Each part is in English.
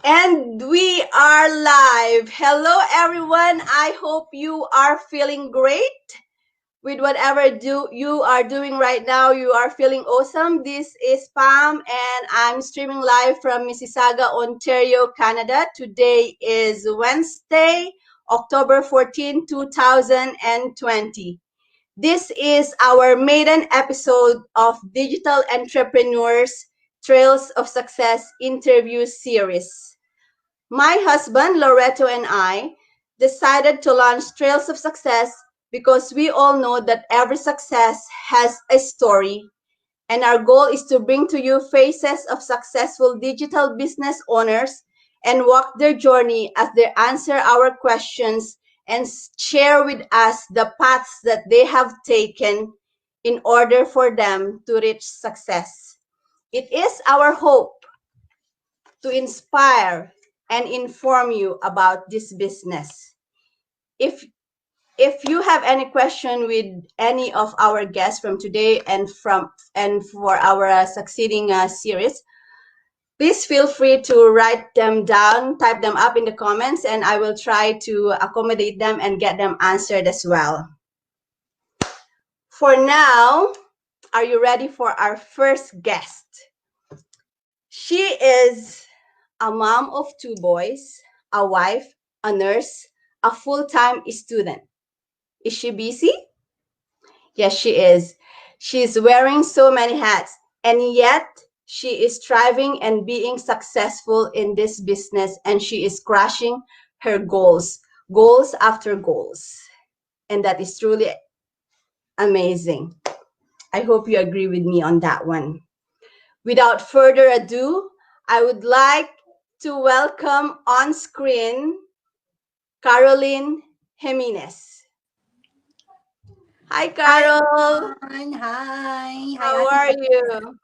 And we are live. Hello, everyone. I hope you are feeling great with whatever you are doing right now. You are feeling awesome. This is Pam, and I'm streaming live from Mississauga, Ontario, Canada. Today is Wednesday, October 14, 2020. This is our maiden episode of Digital Entrepreneurs Trails of Success interview series. My husband, Loreto, and I decided to launch Trails of Success because we all know that every success has a story, and our goal is to bring to you faces of successful digital business owners and walk their journey as they answer our questions and share with us the paths that they have taken in order for them to reach success. It is our hope to inspire and inform you about this business. If if you have any question with any of our guests from today and for our succeeding series, please feel free to write them down, type them up in the comments, and I will try to accommodate them and get them answered as well. For now, are you ready for our first guest? She is a mom of two boys, a wife, a nurse, a full-time student. Is she busy? Yes, she is. She's wearing so many hats, and yet she is thriving and being successful in this business, and she is crushing her goals, goals after goals. And that is truly amazing. I hope you agree with me on that one. Without further ado, I would like to welcome on screen Caroline Jimenez. Hi, Hi, Carol. everyone. Hi. Hi, How Ate are Maria. you?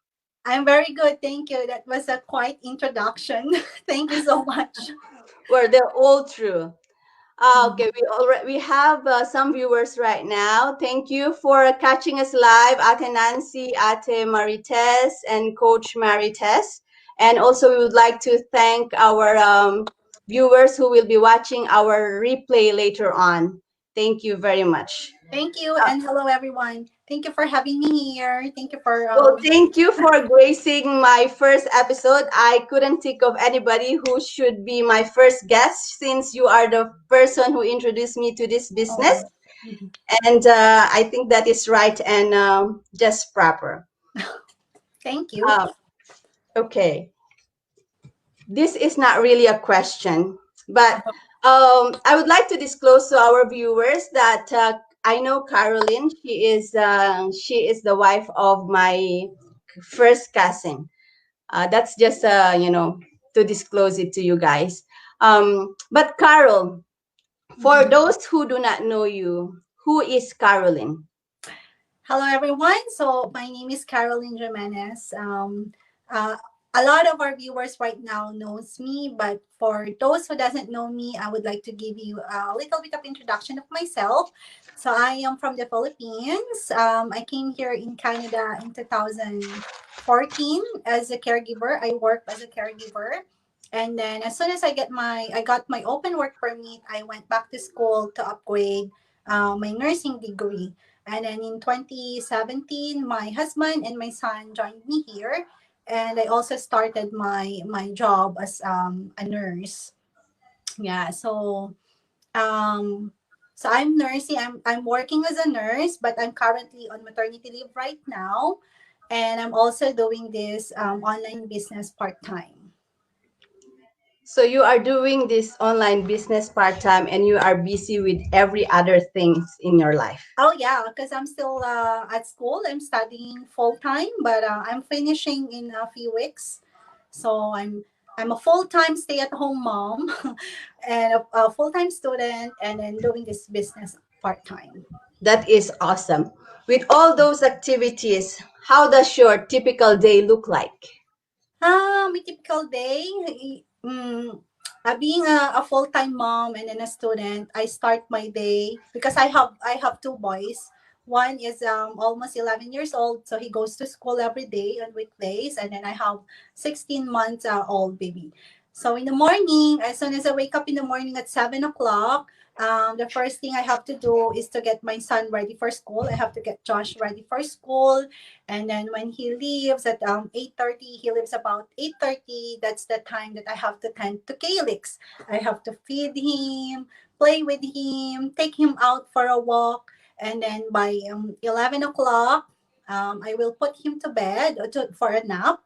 I'm very good. Thank you. That was a quite introduction. Thank you so much. Well, they're all true. Mhm. Okay, we have some viewers right now. Thank you for catching us live, Ate Nancy, Ate Marites, and Coach Marites. And also, we would like to thank our viewers who will be watching our replay later on. Thank you very much. Thank you. Uh, And hello, everyone. Thank you for having me here. Thank you for, Well, thank you for gracing my first episode. I couldn't think of anybody who should be my first guest since you are the person who introduced me to this business. oh, mhm. And I think that is right and just proper. Thank you. Uh, okay. This is not really a question, but I would like to disclose to our viewers that I know Caroline. She is the wife of my first cousin. That's just to disclose it to you guys. But Carol, for Mhm. those who do not know you, who is Caroline? Hello, everyone. So my name is Caroline Jimenez. Uh, a lot of our viewers right now knows me, but for those who doesn't know me, I would like to give you a little bit of introduction of myself. So I am from the Philippines. I came here in Canada in 2014 as a caregiver. I work as a caregiver. And then as soon as I got my open work permit, I went back to school to upgrade my nursing degree. And then in 2017, my husband and my son joined me here. And I also started my job as a nurse. Yeah, um, so I'm nursing. I'm working as a nurse, but I'm currently on maternity leave right now, and I'm also doing this online business part time. So you are doing this online business part-time and you are busy with every other things in your life. Oh yeah, because I'm still at school. I'm studying full time, but I'm finishing in a few weeks. So I'm a full time stay at home mom, and a full time student, and then doing this business part time. That is awesome. With all those activities, how does your typical day look like? My typical day. Mm, Being a full time mom and then a student, I start my day because I have two boys. One is almost 11 years old, so he goes to school every day on weekdays, and then I have 16 months old baby. So in the morning, as soon as I wake up in the morning at 7 o'clock, the first thing I have to do is to get my son ready for school. I have to get Josh ready for school, and then when he leaves at 8:30, he leaves about 8:30. That's the time that I have to tend to Calix. I have to feed him, play with him, take him out for a walk, and then by 11 o'clock, I will put him to bed for a nap,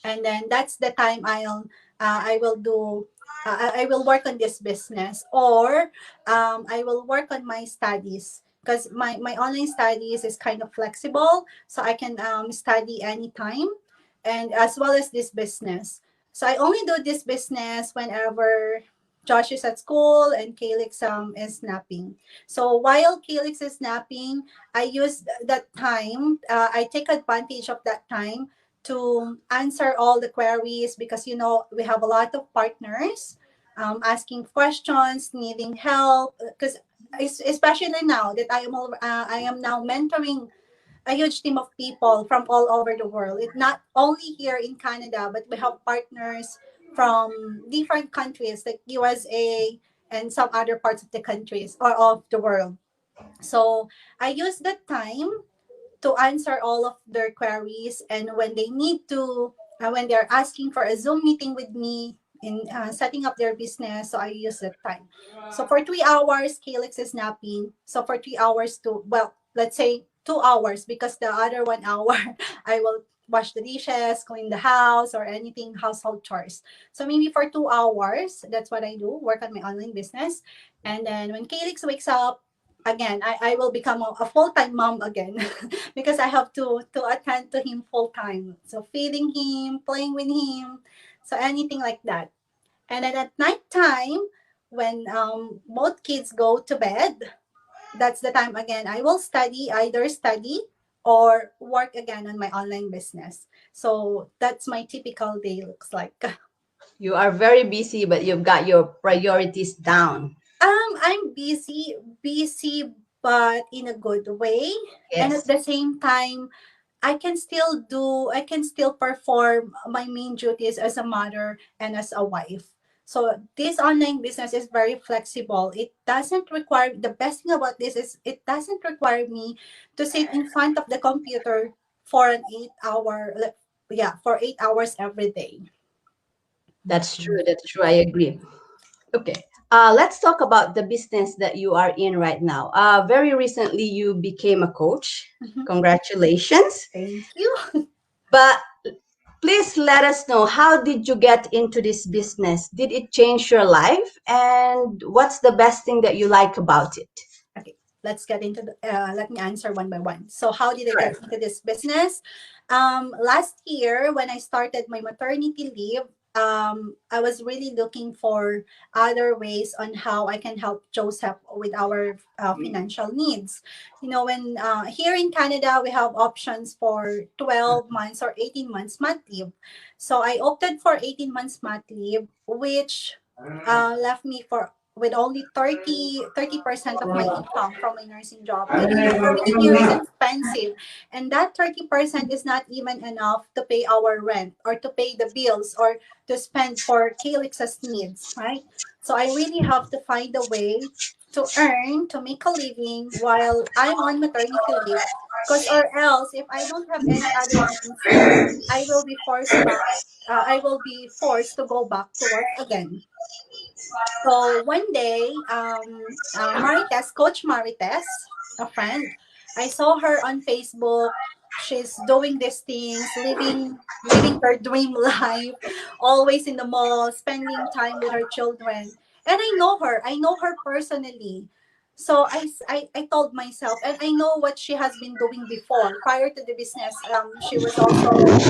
and then that's the time I will do I will work on this business, or I will work on my studies, because my online studies is kind of flexible, so I can study anytime, and as well as this business. So I only do this business whenever Josh is at school and Calix is napping. So while Calix is napping, I use that time. I take advantage of that time to answer all the queries, because we have a lot of partners asking questions, needing help, because especially now that I am now mentoring a huge team of people from all over the world. It not only here in Canada, but we have partners from different countries like USA and some other parts of the countries or of the world. So I use that time to answer all of their queries, and when they need to when they're asking for a Zoom meeting with me in setting up their business, so I use that time. So for 3 hours Calix is napping, so for 3 hours to, well, let's say 2 hours, because the other 1 hour I will wash the dishes, clean the house, or anything household chores. So maybe for 2 hours, that's what I do, work on my online business. And then when Calix wakes up again, I will become a full-time mom again, because I have to attend to him full time. So feeding him, playing with him, so anything like that. And then at night time, when both kids go to bed, that's the time again I will either study or work again on my online business. So that's my typical day looks like. You are very busy, but you've got your priorities down. I'm busy, but in a good way. And at Yes. the same time, I can still perform my main duties as a mother and as a wife. So this online business is very flexible. It doesn't require The best thing about this is it doesn't require me to sit in front of the computer for an 8 hour, yeah, for 8 hours every day. That's true. That's true. I agree. Okay. Let's talk about the business that you are in right now. Very recently, you became a coach. Mhm. Congratulations. Thank you. But please let us know, how did you get into this business? Did it change your life? And what's the best thing that you like about it? Okay, let me answer one by one. So how did I Sure. get into this business? Last year when I started my maternity leave, I was really looking for other ways on how I can help Joseph with our financial needs. When here in Canada, we have options for 12 months or 18 months mat leave. So I opted for 18 months mat leave, which left me for with only 30% of my income from my nursing job. And living here is expensive. And that 30% is not even enough to pay our rent or to pay the bills or to spend for Calix's needs, right? So I really have to find a way to earn, to make a living while I'm on maternity leave. Because or else, if I don't have any other means, I will be forced to go back to work again. So one day, Coach Marites, a friend, I saw her on Facebook. She's doing these things, living her dream life, always in the mall, spending time with her children. And I know her. I know her personally. So I told myself, and I know what she has been doing before. Prior to the business, she was also a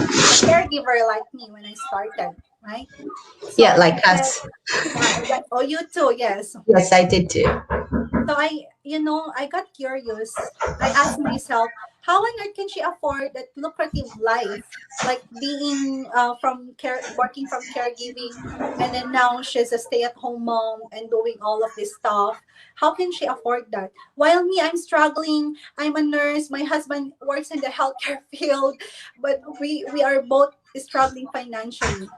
caregiver like me when I started, right? So Yeah, I like said, us. oh, you too, yes. Yes, I did too. So I got curious. I asked myself, how on earth can she afford that lucrative life, like being working from caregiving, and then now she's a stay-at-home mom and doing all of this stuff. How can she afford that? While me, I'm struggling. I'm a nurse. My husband works in the healthcare field, but we are both struggling financially.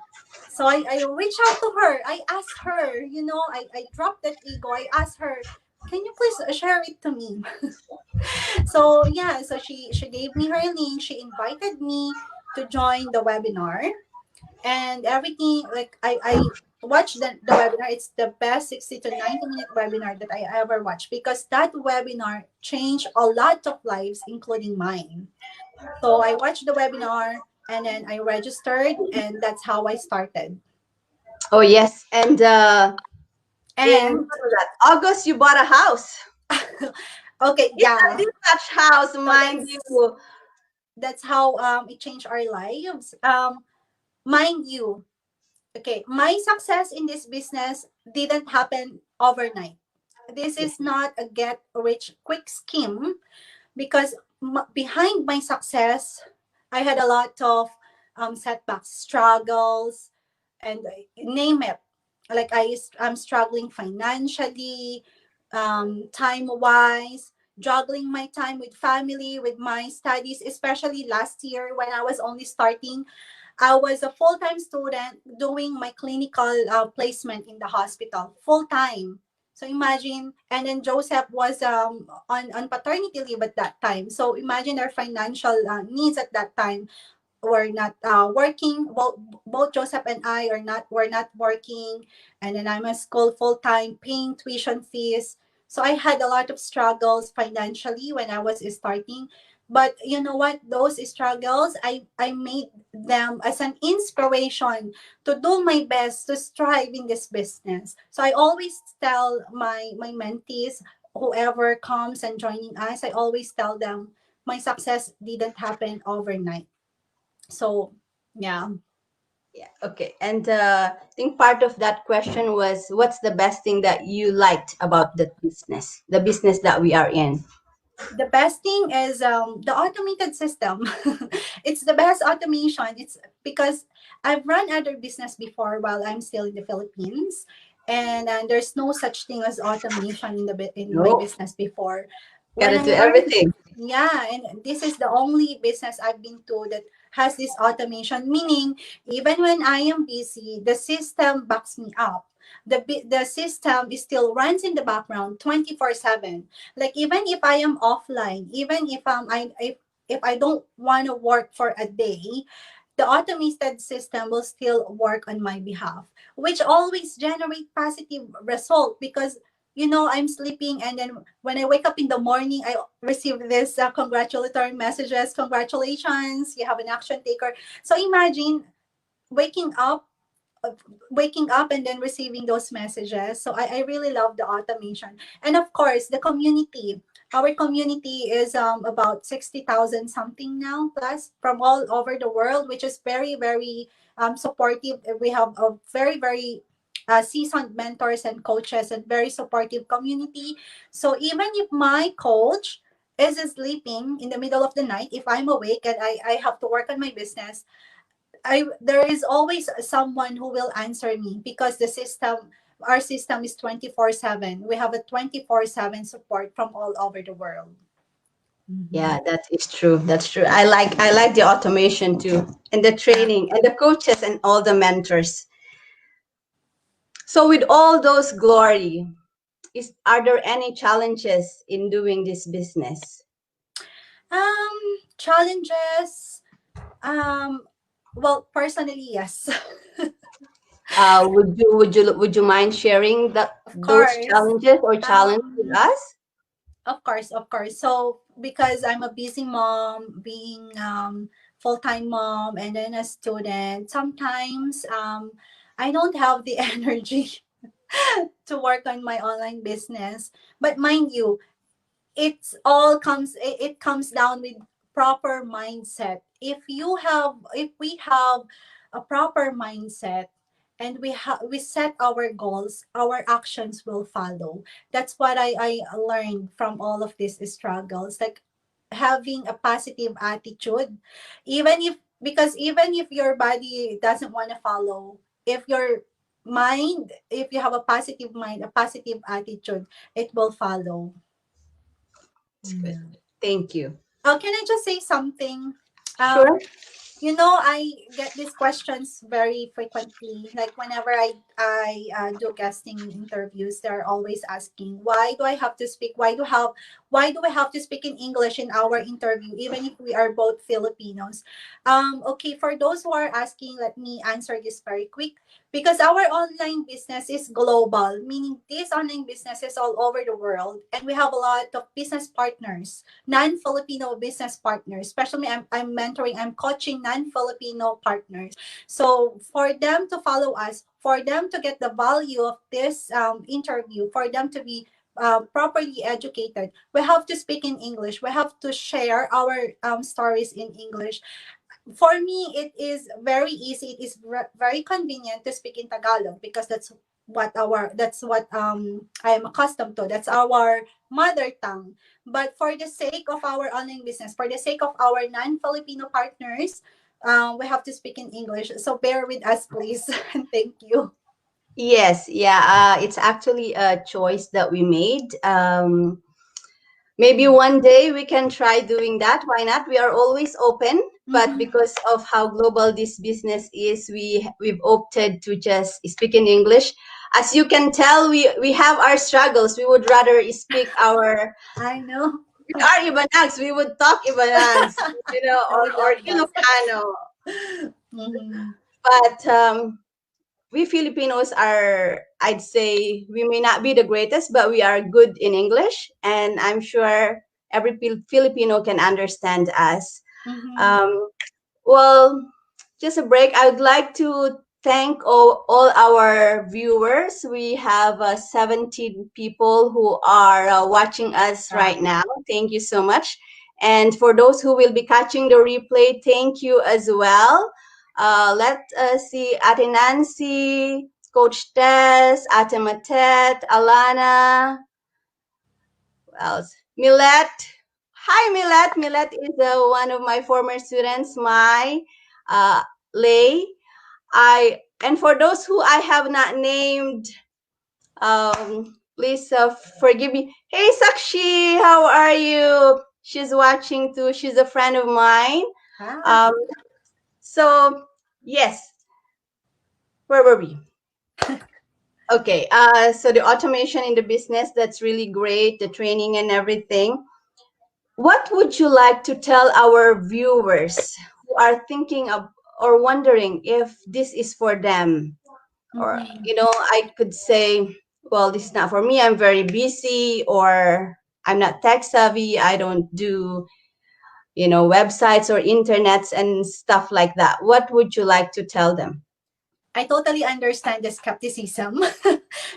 So I reached out to her. I asked her, I dropped that ego. I asked her, can you please share it to me? So yeah, so she gave me her link. She invited me to join the webinar and everything. Like I watched the webinar. It's the best 60 to 90-minute webinar that I ever watched because that webinar changed a lot of lives, including mine. So I watched the webinar and then I registered, and that's how I started. Oh yes, and in what And was that? August, you bought a house. okay, It's a yeah. detached house, So mind you. that's how it changed our lives. Mind you, okay, my success in this business didn't happen overnight. This Yes. is not a get rich quick scheme because behind my success, I had a lot of setbacks, struggles, and name it. Like I'm struggling financially, time wise, juggling my time with family, with my studies, especially last year when I was only starting. I was a full time student doing my clinical placement in the hospital, full time. So imagine, and then Joseph was on paternity leave at that time. So imagine our financial needs at that time. We're not working. Both Joseph and I are not. We're not working, and then I'm at school full time, paying tuition fees. So I had a lot of struggles financially when I was starting. But you know what? Those struggles, I made them as an inspiration to do my best to strive in this business. So I always tell my mentees, whoever comes and joining us, I always tell them my success didn't happen overnight. So yeah, Yeah. Okay. And I think part of that question was, what's the best thing that you liked about the business that we are in? the best thing is the automated system. It's the best automation. It's because I've run other business before while I'm still in the Philippines, and there's no such thing as automation in my No, business before. When gotta I do learned, everything. yeah, and this is the only business I've been to that has this automation. Meaning, even when I am busy, the system backs me up. The system is still runs in the background 24/7. Like even if I am offline, even if I don't want to work for a day, the automated system will still work on my behalf, which always generate positive result because I'm sleeping, and then when I wake up in the morning, I receive this congratulatory messages. Congratulations, you have an action taker. So imagine waking up waking up and then receiving those messages. So I really love the automation. And of course, the community. Our community is about 60,000 something now plus from all over the world, which is very, very supportive. We have a very, very seasoned mentors and coaches and very supportive community. So even if my coach is sleeping in the middle of the night, if I'm awake and I have to work on my business, there is always someone who will answer me because our system is 24/7. We have a 24/7 support from all over the world. Mhm. Yeah, that is true. That's true. I like the automation too, and the Yeah. training, and the coaches, and all the mentors. So with all those glory, are there any challenges in doing this business? Challenges. Um, well, personally, yes. Would you mind sharing Of those course. challenges or challenge with Um, us? of course, of course. So because I'm a busy mom, being full-time mom and then a student, sometimes I don't have the energy to work on my online business. But mind you, it comes down with proper mindset. If we have a proper mindset and we set our goals, our actions will follow. That's what I learned from all of these struggles. Like having a positive attitude, even if because even if your body doesn't want to follow, if your mind, if you have a positive mind, a positive attitude, it will follow. It's good. Thank you. Oh, can I just say something? Um, Sure. I get these questions very frequently. Like whenever I do guesting interviews, they're always asking, "Why do I have to speak? Why do we have to speak in English in our interview, even if we are both Filipinos?" Okay, for those who are asking, let me answer this very quick. Because our online business is global, meaning this online business is all over the world, and we have a lot of business partners, non-Filipino business partners. Especially, I'm mentoring, I'm coaching non-Filipino partners. So for them to follow us, for them to get the value of this interview, for them to be properly educated, we have to speak in English. We have to share our stories in English. For me, it is very easy. It is very convenient to speak in Tagalog because that's what I am accustomed to. That's our mother tongue. But for the sake of our online business, for the sake of our non-Filipino partners, we have to speak in English. So bear with us, please. And thank you. Yes, yeah, it's actually a choice that we made. Maybe one day we can try doing that. Why not? We are always open, but Mhm. because of how global this business is, we've opted to just speak in English. As you can tell, we have our struggles. We would rather speak our I know. with our Ibanags. We would talk Ibanags, I would or love that. Ilocano. Mhm. But we Filipinos are, I'd say, we may not be the greatest, but we are good in English, and I'm sure every Filipino can understand us. Mhm. Um, well, just a break. I would like to thank all our viewers. We have 17 people who are watching us right Wow. now. Thank you so much. And for those who will be catching the replay, thank you as well. Let us see Ate Nancy, Coach Tess, Ate Matet, Alana, who else? Millet. Hi, Millet. Millet is one of my former students, my uh, Lay. And for those who I have not named, please forgive me. Hey, Sakshi, how are you? She's watching too. She's a friend of mine. Ah. Um, so yes, where were we? Okay. So the automation in the business, that's really great. The training and everything. What would you like to tell our viewers who are thinking of or wondering if this is for them? Or, Mhm. I could say, well, this is not for me. I'm very busy, or I'm not tech savvy. I don't do, websites or internets and stuff like that. What would you like to tell them? I totally understand the skepticism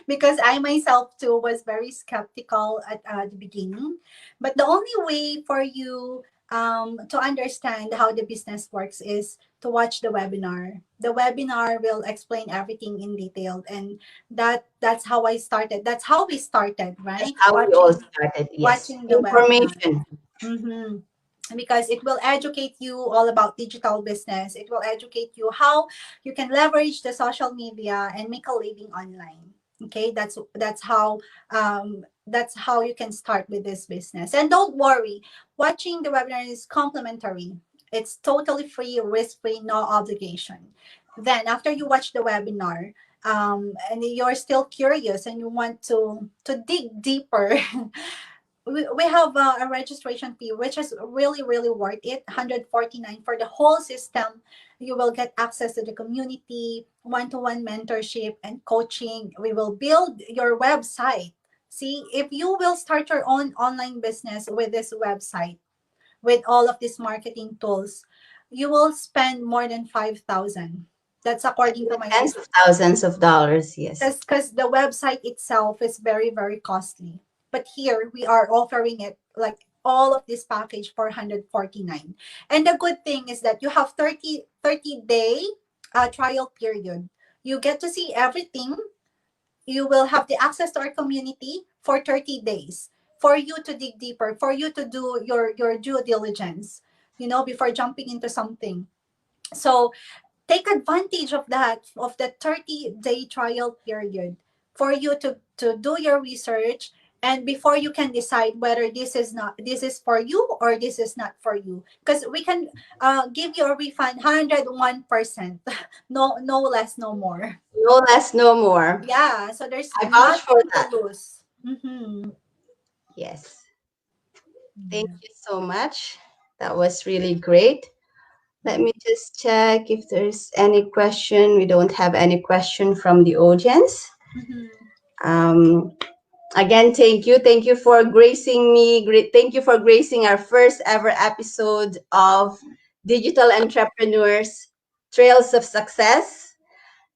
because I myself too was very skeptical at the beginning. But the only way for you to understand how the business works is to watch the webinar. The webinar will explain everything in detail, and that's how I started. That's how we started, That's right? how we all Watching started. Yes. watching the webinar. Information. Mm-hmm. Because it will educate you all about digital business. It will educate you how you can leverage the social media and make a living online. Okay, that's how you can start with this business. And don't worry, watching the webinar is complimentary. It's totally free, risk free, no obligation. Then after you watch the webinar, and you're still curious and you want to dig deeper, we have a registration fee which is really really worth it, 149 for the whole system. You will get access to the community, one-to-one mentorship and coaching. We will build your website. See, if you will start your own online business with this website, with all of these marketing tools, you will spend more than 5,000. That's according to Even my tens research. of thousands of dollars. Yes. Because the website itself is very very costly, but here we are offering it like all of this package for 149. And the good thing is that you have 30 day trial period. You get to see everything. You will have the access to our community for 30 days for you to dig deeper, for you to do your due diligence, before jumping into something. So take advantage of that, of the 30-day trial period, for you to do your research and before you can decide whether this is for you or this is not for you, because we can give you a refund 101%, no less, no more. No less, no more. Yeah, so there's I vouch for nothing to that. lose. Mm-hmm. Yes. Thank Yeah. you so much. That was really great. Let me just check if there's any question. We don't have any question from the audience. Mm-hmm. Um, Again, thank you. Thank you for gracing me. Great. Thank you for gracing our first ever episode of Digital Entrepreneurs Trails of Success.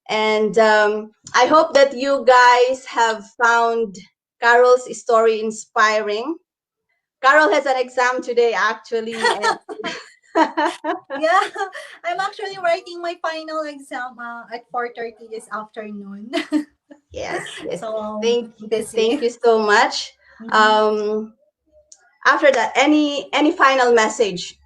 And I hope that you guys have found Carol's story inspiring. Carol has an exam today, actually. And Yeah, I'm actually writing my final exam at 4:30 this afternoon. yes, yes. So Thank you. busy. Thank you so much. Mhm. Um, After that, any final message?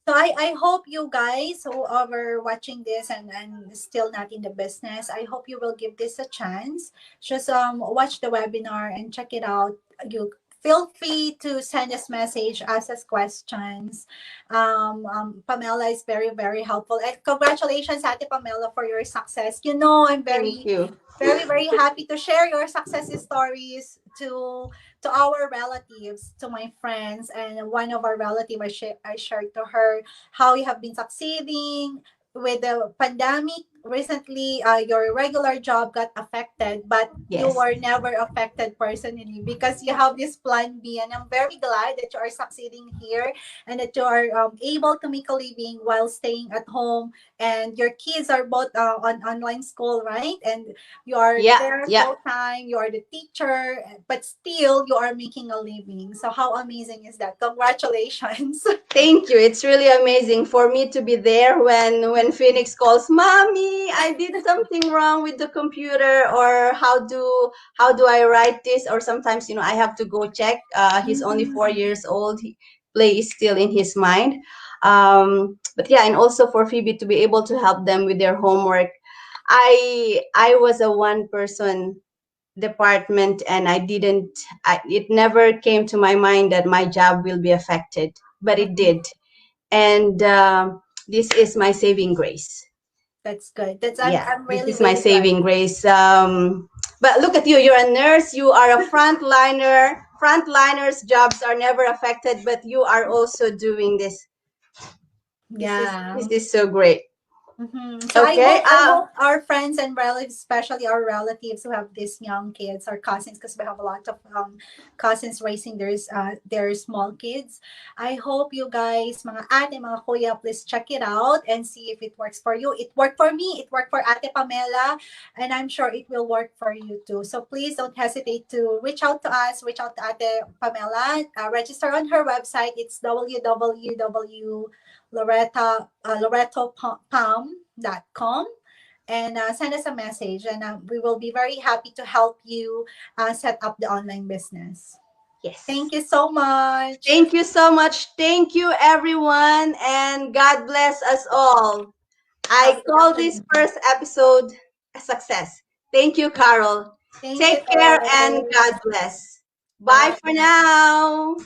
So I hope you guys who are watching this and still not in the business, I hope you will give this a chance. Just watch the webinar and check it out. You feel free to send us message, ask us questions. Pamela is very, very helpful. And congratulations, Ate Pamela, for your success. You know, I'm Thank very, you. very, very happy to share your success stories to our relatives, to my friends, and one of our relatives I shared to her how you have been succeeding with the pandemic. Recently, your regular job got affected, but you Yes. were never affected personally because you have this plan B. And I'm very glad that you are succeeding here and that you are able to make a living while staying at home. And your kids are both on online school, right? And you are Yeah, there yeah. full time, you are the teacher, but still you are making a living. So, how amazing is that? Congratulations. Thank you. It's really amazing for me to be there when Phoenix calls, "Mommy, I did something wrong with the computer," or how do I write this? Or sometimes, I have to go check. He's only 4 years old. Play is still in his mind. But yeah, and also for Phoebe to be able to help them with their homework. I was a one person department, and it never came to my mind that my job will be affected, but it Mhm. did. And this is my saving grace. That's good. That's Yeah, I'm this really is my really glad. saving grace. But look at you, you're a nurse, you are a frontliner. Frontliners jobs are never affected, but you are also doing this. this is Yeah. this is so great. So Okay. I hope our friends and relatives, especially our relatives who have these young kids, our cousins, because we have a lot of cousins raising their small kids. I hope you guys, mga ate, mga kuya, please check it out and see if it works for you. It worked for me. It worked for Ate Pamela, and I'm sure it will work for you too. So please don't hesitate to reach out to us. Reach out to Ate Pamela. Register on her website. It's www loretopalm.com, and send us a message, and we will be very happy to help you set up the online business. Yes. Thank you so much. Thank you so much. Thank you, everyone, and God bless us all. Have I a good call this afternoon. first episode a success. Thank you, Carol. Thank you, Take care and guys. God bless. Bye Bye. for now.